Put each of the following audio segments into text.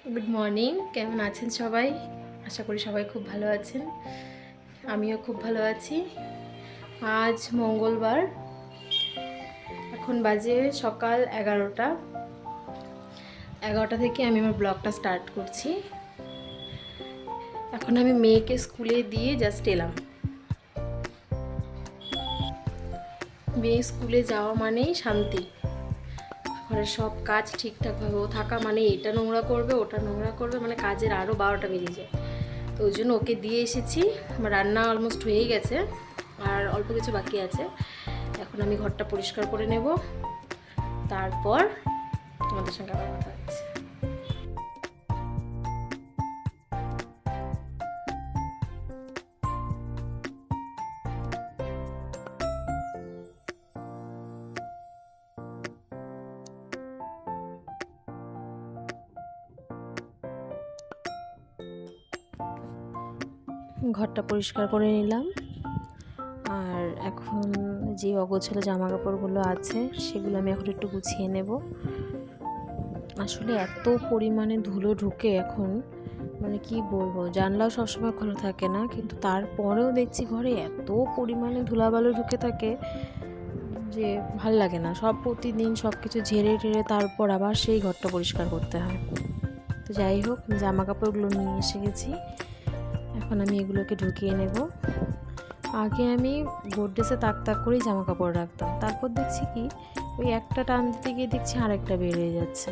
Good morning, কেমন আছেন সবাই? আশা করি সবাই খুব ভালো আছেন। আমিও খুব ভালো আছি। আজ মঙ্গলবার, এখন বাজে সকাল 11টা। 11টা থেকে আমি আমার ব্লগটা স্টার্ট করছি। এখন আমি মেয়েকে স্কুলে দিয়ে জাস্ট এলাম। মেয়ে স্কুলে যাওয়া মানেই শান্তি। ঘরের সব কাজ ঠিকঠাকভাবে ও থাকা মানে এটা নোংরা করবে, ওটা নোংরা করবে, মানে কাজের আরও 12টা বেজে যায়। তো ওই জন্য ওকে দিয়ে এসেছি। আমার রান্না অলমোস্ট হয়েই গেছে, আর অল্প কিছু বাকি আছে। এখন আমি ঘরটা পরিষ্কার করে নেব, তারপর তোমাদের সঙ্গে আবার কথা হচ্ছে। ঘরটা পরিষ্কার করে নিলাম, আর এখন যে অগোছালো জামা কাপড়গুলো আছে সেগুলো আমি এখন একটু গুছিয়ে নেব। আসলে এত পরিমাণে ধুলো ঢুকে এখন, মানে কি বলবো, জানলাও সবসময় খোলা থাকে না, কিন্তু তারপরেও দেখছি ঘরে এত পরিমাণে ধুলাবালু ঢুকে থাকে যে ভাল লাগে না। সব প্রতিদিন সব কিছু ঝেড়ে টেড়ে তারপর আবার সেই ঘরটা পরিষ্কার করতে হয়। তো যাই হোক, জামা কাপড়গুলো নিয়ে এসে গেছি। এখন আমি এগুলোকে ঢুকিয়ে নেব। আগে আমি গোডরেজে তাক তাক করেই জামা কাপড় রাখতাম, তারপর দেখছি কি ওই একটা টান দিতে গিয়ে দেখছি আরেকটা বের হয়ে যাচ্ছে।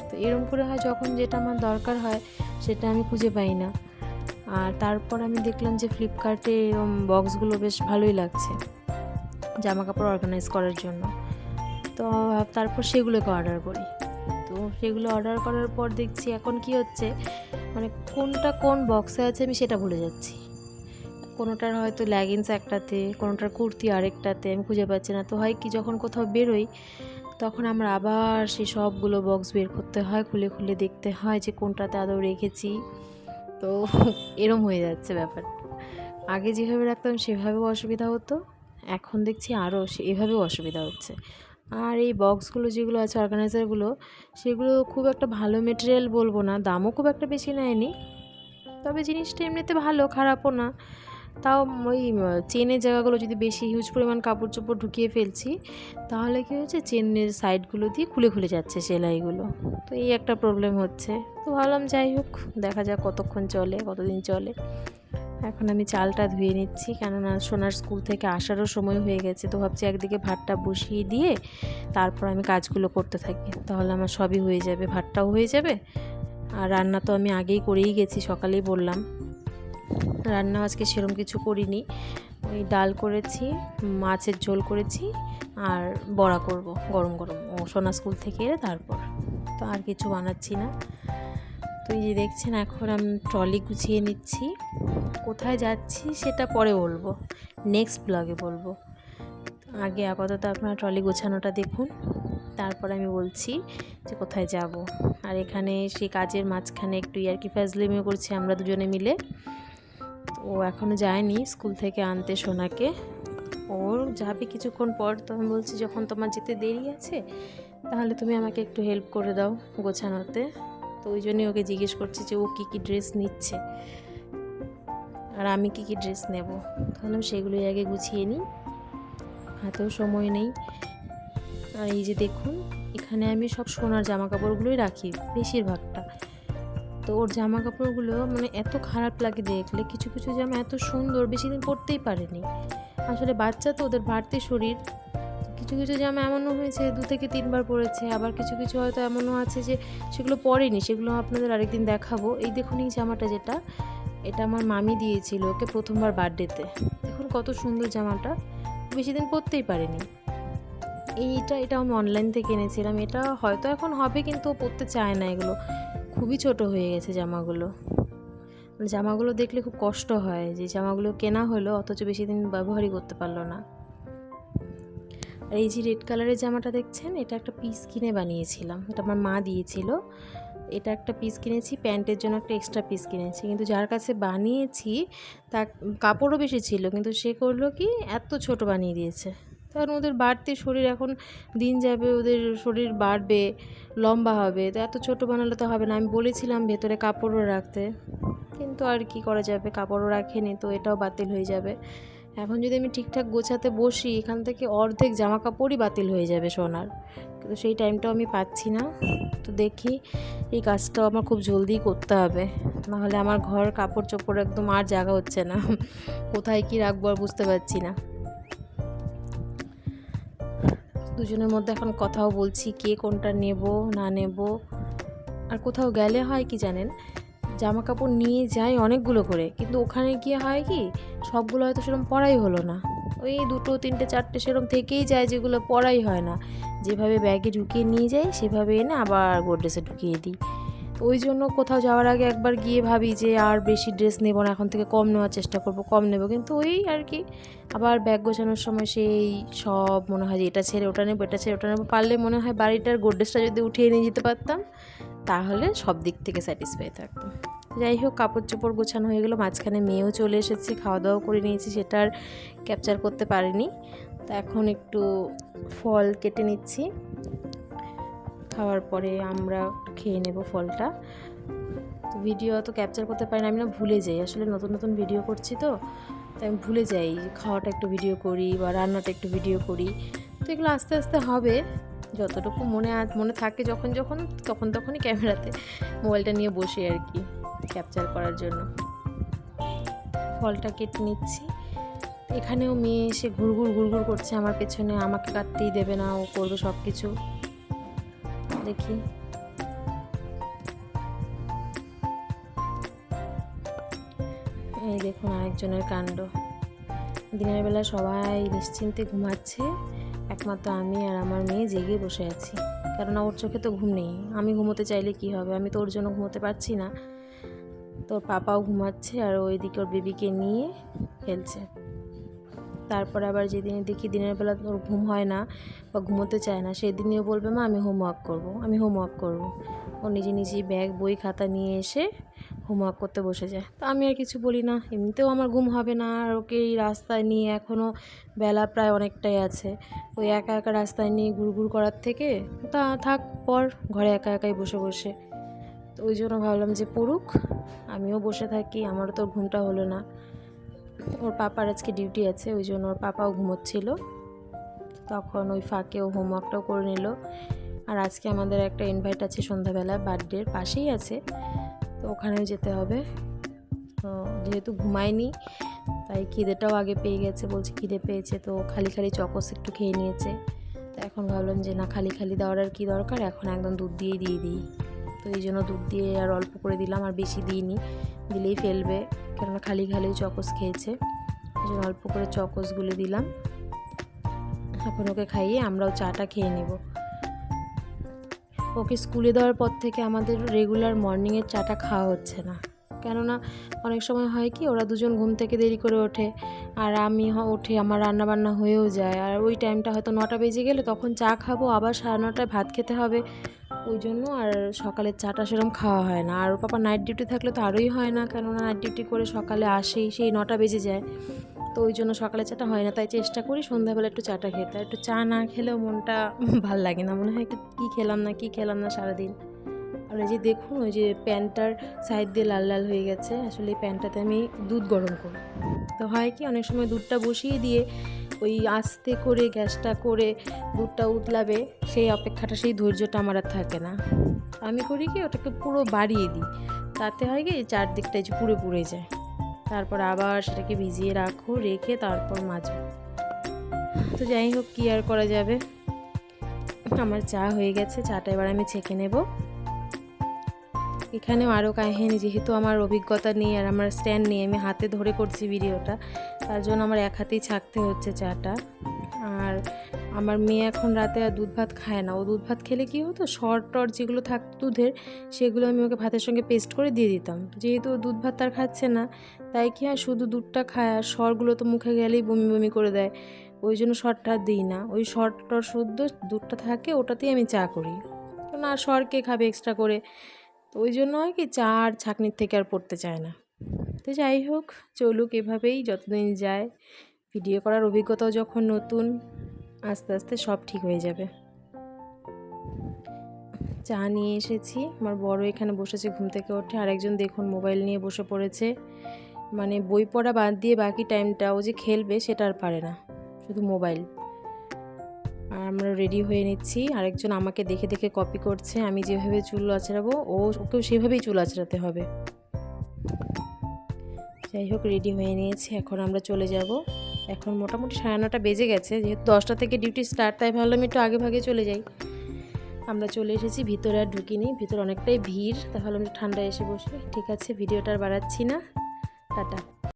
তো এরকম করে হয়, যখন যেটা আমার দরকার হয় সেটা আমি খুঁজে পাই না। আর তারপর আমি দেখলাম যে ফ্লিপকার্টে এরকম বক্সগুলো বেশ ভালোই লাগছে জামা কাপড় অর্গানাইজ করার জন্য। তো তারপর সেগুলোকে অর্ডার করি। তো সেগুলো অর্ডার করার পর দেখছি এখন কি হচ্ছে, মানে কোনটা কোন বক্সে আছে আমি সেটা ভুলে যাচ্ছি। কোনোটার হয়তো লেগিংস একটাতে, কোনোটার কুর্তি আরেকটাতে, আমি খুঁজে পাচ্ছি না। তো হয় কি, যখন কোথাও বেরোই তখন আমরা আবার সেই সবগুলো বক্স বের করতে হয়, খুলে খুলে দেখতে হয় যে কোনটাতে আদৌ রেখেছি। তো এরম হয়ে যাচ্ছে ব্যাপারটা। আগে যেভাবে রাখতাম সেভাবেও অসুবিধা হতো, এখন দেখছি আরও এভাবেও অসুবিধা হচ্ছে। আর এই বক্সগুলো যেগুলো আছে, অর্গানাইজারগুলো, সেগুলো খুব একটা ভালো মেটেরিয়াল বলবো না, দামও খুব একটা বেশি নেয়নি, তবে জিনিসটা এমনিতে ভালো, খারাপও না। তাও ওই চেনের জায়গাগুলো যদি বেশি হিউজ পরিমাণ কাপড় চোপড় ঢুকিয়ে ফেলছি, তাহলে কী হচ্ছে, চেনের সাইডগুলো দিয়ে খুলে খুলে যাচ্ছে সেলাইগুলো। তো এই একটা প্রবলেম হচ্ছে। তো ভাবলাম যাই হোক, দেখা যাক কতক্ষণ চলে, কতদিন চলে। এখন আমি চালটা ধুয়ে নিচ্ছি, কেননা সোনার স্কুল থেকে আসারও সময় হয়ে গেছে। তো ভাবছি একদিকে ভাতটা বসিয়ে দিয়ে তারপর আমি কাজগুলো করতে থাকি, তাহলে আমার সবই হয়ে যাবে, ভাতটাও হয়ে যাবে। আর রান্না তো আমি আগেই করেই গেছি, সকালেই বললাম। রান্না আজকে সেরকম কিছু করিনি, ওই ডাল করেছি, মাছের ঝোল করেছি, আর বড়া করব গরম গরম, ও সোনা স্কুল থেকে এলে তারপর। তো আর কিছু বানাচ্ছি না। তো এই যে দেখছেন, এখন আমি ট্রলি গুছিয়ে নিচ্ছি। কোথায় যাচ্ছি সেটা পরে বলবো, নেক্সট ব্লগে বলবো। আগে আপাতত আপনারা ট্রলি গোছানোটা দেখুন, তারপর আমি বলছি যে কোথায় যাব। আর এখানে সেই কাজের মাঝখানে একটু ইয়ার্কি ফাজলিমিও করছি আমরা দুজনে মিলে। ও এখনও যায়নি স্কুল থেকে আনতে সোনাকে, ওর যাবে কিছুক্ষণ পর। তো আমি বলছি, যখন তোমার যেতে দেরি আছে তাহলে তুমি আমাকে একটু হেল্প করে দাও গোছানোতে। তো ওই জন্যই ওকে জিজ্ঞেস করছি যে ও কী কী ড্রেস নিচ্ছে আর আমি কী কী ড্রেস নেব। তাহলে সেগুলোই আগে গুছিয়ে নিই, হাতেও সময় নেই। আর এই যে দেখুন, এখানে আমি সব সোনার জামা কাপড়গুলোই রাখি বেশিরভাগটা। তো ওর জামা কাপড়গুলো মানে এত খারাপ লাগে দেখলে, কিছু কিছু জামা এত সুন্দর, বেশি দিন পরতেই পারেনি। আসলে বাচ্চা তো, ওদের বাড়তি শরীর, কিছু কিছু জামা এমনও হয়েছে 2 থেকে 3 বার পরেছে, আবার কিছু কিছু হয়তো এমনও আছে যে সেগুলো পরেনি, সেগুলো আপনাদের আরেকদিন দেখাবো। এই দেখুন, এই জামাটা যেটা, এটা আমার মামি দিয়েছিল ওকে প্রথমবার বার্থডেতে। দেখুন কত সুন্দর জামাটা, বেশি দিন পরতেই পারেনি। এটা আমি অনলাইন থেকে এনেছিলাম। এটা হয়তো এখন হবে, কিন্তু ও পরতে চায় না, এগুলো খুবই ছোট হয়ে গেছে জামাগুলো। জামাগুলো দেখলে খুব কষ্ট হয় যে জামাগুলো কেনা হলো অথচ বেশি দিন ব্যবহারই করতে পারলো না। আর এই যে রেড কালারের জামাটা দেখছেন, এটা একটা পিস কিনে বানিয়েছিলাম, এটা আমার মা দিয়েছিল। এটা একটা পিস কিনেছি, প্যান্টের জন্য একটা এক্সট্রা পিস কিনেছি, কিন্তু যার কাছে বানিয়েছি তার কাপড়ও বেশি ছিল, কিন্তু সে করলো কি এত ছোট বানিয়ে দিয়েছে। কারণ ওদের বাড়তি শরীর, এখন দিন যাবে ওদের শরীর বাড়বে, লম্বা হবে, তো এত ছোট বানালে তো হবে না। আমি বলেছিলাম ভেতরে কাপড়ও রাখতে, কিন্তু আর কি করা যাবে, কাপড়ও রাখেনি, তো এটাও বাতিল হয়ে যাবে। এখন যদি আমি ঠিকঠাক গোছাতে বসি, এখান থেকে অর্ধেক জামা কাপড়ই বাতিল হয়ে যাবে সোনার, কিন্তু সেই টাইমটাও আমি পাচ্ছি না। তো দেখি এই কাজটাও আমার খুব জলদি করতে হবে, নাহলে আমার ঘর কাপড় চোপড় একদম আর জায়গা হচ্ছে না, কোথায় কি রাখবো আর বুঝতে পারছি না। দুজনের মধ্যে এখন কথাও বলছি কে কোনটা নেব না নেব। আর কোথাও গেলে হয় কি জানেন, জামা কাপড় নিয়ে যাই অনেকগুলো করে, কিন্তু ওখানে গিয়ে হয় কি সবগুলো হয়তো সেরকম পরাই হলো না, ওই 2, 3, 4টে সেরকম থেকেই যায়, যেগুলো পরাই হয় না। যেভাবে ব্যাগে ঢুকিয়ে নিয়ে যাই সেভাবে এনে আবার গোড্রেজে ঢুকিয়ে দিই। তো ওই জন্য কোথাও যাওয়ার আগে একবার গিয়ে ভাবি যে আর বেশি ড্রেস নেব না, এখন থেকে কম নেওয়ার চেষ্টা করব, কম নেব, কিন্তু ওই আর কি আবার ব্যাগ গোছানোর সময় সেই সব মনে হয় যে এটা ছেড়ে ওটা নেবো, এটা ছেড়ে ওটা নেবো। পারলে মনে হয় বাড়িটার গোড্রেজটা যদি উঠিয়ে নিয়ে যেতে পারতাম, তাহলে সব দিক থেকে স্যাটিসফাই থাকতাম। যাই হোক, কাপড় চোপড় গোছানো হয়ে গেলো, মাঝখানে মেয়েও চলে এসেছে, খাওয়া দাওয়া করে নিয়েছি, সেটা আর ক্যাপচার করতে পারিনি। তো এখন একটু ফল কেটে নিচ্ছি, খাওয়ার পরে আমরা খেয়ে নেব ফলটা। তো ভিডিও তো ক্যাপচার করতে পারি না, আমি না ভুলে যাই, আসলে নতুন নতুন ভিডিও করছি তো, তাই আমি ভুলে যাই খাওয়াটা একটু ভিডিও করি বা রান্নাটা একটু ভিডিও করি। তো এগুলো আস্তে আস্তে হবে, যতটুকু মনে থাকে যখন যখন তখন তখনই ক্যামেরাতে মোবাইলটা নিয়ে বসে আর কি ক্যাপচার করার জন্য। ফলটা কেটে নিচ্ছি, এখানেও মেয়ে এসে ঘুরঘুর করছে আমার পেছনে, আমাকে কাটতেই দেবে না, ও করবে সব কিছু। দেখি এই দেখুন আরেকজনের কাণ্ড, দিনের বেলা সবাই নিশ্চিন্তে ঘুমাচ্ছে, একমাত্র আমি আর আমার মেয়ে জেগে বসে আছি, কেননা ওর চোখে তো ঘুম নেই। আমি ঘুমোতে চাইলে কি হবে, আমি তো ওর জন্য ঘুমোতে পারছি না। তোর পাপাও ঘুমাচ্ছে আর ওইদিকে ওর বেবিকে নিয়ে খেলছে। তারপর আবার যেদিন দেখি দিনের বেলা ওর ঘুম হয় না বা ঘুমোতে চায় না, সেদিনও বলবে মা আমি হোমওয়ার্ক করবো, আমি হোমওয়ার্ক করবো। ও নিজে নিজেই ব্যাগ বই খাতা নিয়ে এসে হোমওয়ার্ক করতে বসে যায়। তো আমি আর কিছু বলি না, এমনিতেও আমার ঘুম হবে না, আর ওকে এই রাস্তায় নিয়ে এখনও বেলা প্রায় অনেকটাই আছে, ওই একা একা রাস্তায় নিয়ে ঘুরঘুর করার থেকে তা থাক, পর ঘরে একা একাই বসে বসে। তো ওই জন্য ভাবলাম যে পড়ুক, আমিও বসে থাকি, আমারও তো ঘুমটা হলো না। ওর পাপার আজকে ডিউটি আছে, ওই জন্য ওর পাপাও ঘুমোচ্ছিল, তখন ওই ফাঁকে ও হোমওয়ার্কটাও করে নিল। আর আজকে আমাদের একটা ইনভাইট আছে সন্ধ্যাবেলা, বার্থডের পাশেই আছে, তো ওখানেও যেতে হবে। তো যেহেতু ঘুমায়নি তাই খিদেটাও আগে পেয়ে গেছে, বলছে খিদে পেয়েছে, তো খালি খালি চকোস একটু খেয়ে নিয়েছে। তো এখন ভাবলাম যে না, খালি খালি দেওয়ার আর কী দরকার, এখন একদম দুধ দিয়ে দিই। তো এই জন্য দুধ দিয়ে আর অল্প করে দিলাম, আর বেশি দিইনি, দিলেই ফেলবে, কেননা খালি খালি চকোস খেয়েছে, এই জন্য অল্প করে চকোস গুলে দিলাম। এখন ওকে খাইয়ে আমরাও চাটা খেয়ে নেব। ওকে স্কুলে দেওয়ার পর থেকে আমাদের রেগুলার মর্নিংয়ের চাটা খাওয়া হচ্ছে না, কেননা অনেক সময় হয় কি ওরা দুজন ঘুম থেকে দেরি করে ওঠে, আর আমি উঠে আমার রান্নাবান্না হয়েও যায়, আর ওই টাইমটা হয়তো 9টা বেজে গেলে তখন চা খাবো, আবার 9:30টায় ভাত খেতে হবে, ওই জন্য আর সকালের চাটা সেরকম খাওয়া হয় না। আর ওর পাপা নাইট ডিউটি থাকলে তো আরোই হয় না, কেননা নাইট ডিউটি করে সকালে আসেই সেই 9টা বেজে যায়, তো ওই জন্য সকালে চাটা হয় না। তাই চেষ্টা করি সন্ধ্যাবেলা একটু চাটা খেতে, একটু চা না খেলেও মনটা ভাল লাগে না, মনে হয় একটু কী খেলাম না সারাদিন। আর এই যে দেখুন, ওই যে প্যানটার সাইড দিয়ে লাল লাল হয়ে গেছে, আসলে এই প্যানটাতে আমি দুধ গরম করি। তো হয় কি অনেক সময় দুধটা বসিয়ে দিয়ে ওই আস্তে করে গ্যাসটা করে দুধটা উতলাবে, সেই অপেক্ষাটা, সেই ধৈর্যটা আমার আর থাকে না। আমি করি কি ওটাকে পুরো বাড়িয়ে দিই, তাতে হয় কি চারদিকটা যে পুড়ে যায়, তারপর আবার সেটাকে ভিজিয়ে রেখে তারপর মাজবো। তো যাই হোক, কী আর করা যাবে। আমার চা হয়ে গেছে, চাটা এবার আমি ছেঁকে নেব। এখানেও আরও কাহিনী, যেহেতু আমার অভিজ্ঞতা নেই আর আমার স্ট্যান্ড নেই, আমি হাতে ধরে করছি ভিডিওটা, তার জন্য আমার এক হাতেই ছাঁকতে হচ্ছে চাটা। আর আমার মেয়ে এখন রাতে আর দুধ ভাত খায় না, ও দুধ ভাত খেলে কী হতো, সর যেগুলো থাকতো দুধের, সেগুলো আমি ওকে ভাতের সঙ্গে পেস্ট করে দিয়ে দিতাম। যেহেতু দুধ ভাত তার খাচ্ছে না, তাই কি হয় শুধু দুধটা খায়, আর সরগুলো তো মুখে গেলেই বমি বমি করে দেয়, ওই জন্য সরটা দিই না। ওই সরটার শুদ্ধ দুধটা থাকে, ওটাতেই আমি চা করি, না সর কে খাবে এক্সট্রা করে। তো ওই জন্য হয় কি চা আর ছাঁকনির থেকে আর পড়তে চায় না। তো যাই হোক, চলুক এভাবেই যতদিন যায়, ভিডিও করার অভিজ্ঞতাও যখন নতুন, আস্তে আস্তে সব ঠিক হয়ে যাবে। চা নিয়ে এসেছি, আমার বড় এখানে বসেছে ঘুম থেকে ওঠে, আরেকজন দেখুন মোবাইল নিয়ে বসে পড়েছে। মানে বই পড়া বাদ দিয়ে বাকি টাইমটা ও যে খেলবে সেটা আর পারে না, শুধু মোবাইল। আর আমরা রেডি হয়ে নিচ্ছি, আরেকজন আমাকে দেখে দেখে কপি করছে, আমি যেভাবে চুল আঁচড়াবো ওকেও সেভাবেই চুল আঁচড়াতে হবে। যাই হোক, রেডি হয়ে নিয়েছি, এখন আমরা চলে যাব। এখন মোটামুটি 9:30 বেজে গেছে, যেহেতু 10টা থেকে ডিউটি স্টার্ট, তাই ভাবলাম একটু আগে ভাগে চলে যাই। আমরা চলে এসেছি, ভিতরে আর ঢুকিনি, ভিতরে অনেকটাই ভিড়, তাই ভাবলাম ঠান্ডায় এসে বসে। ঠিক আছে, ভিডিওটা আর বাড়াচ্ছি না, টাটা।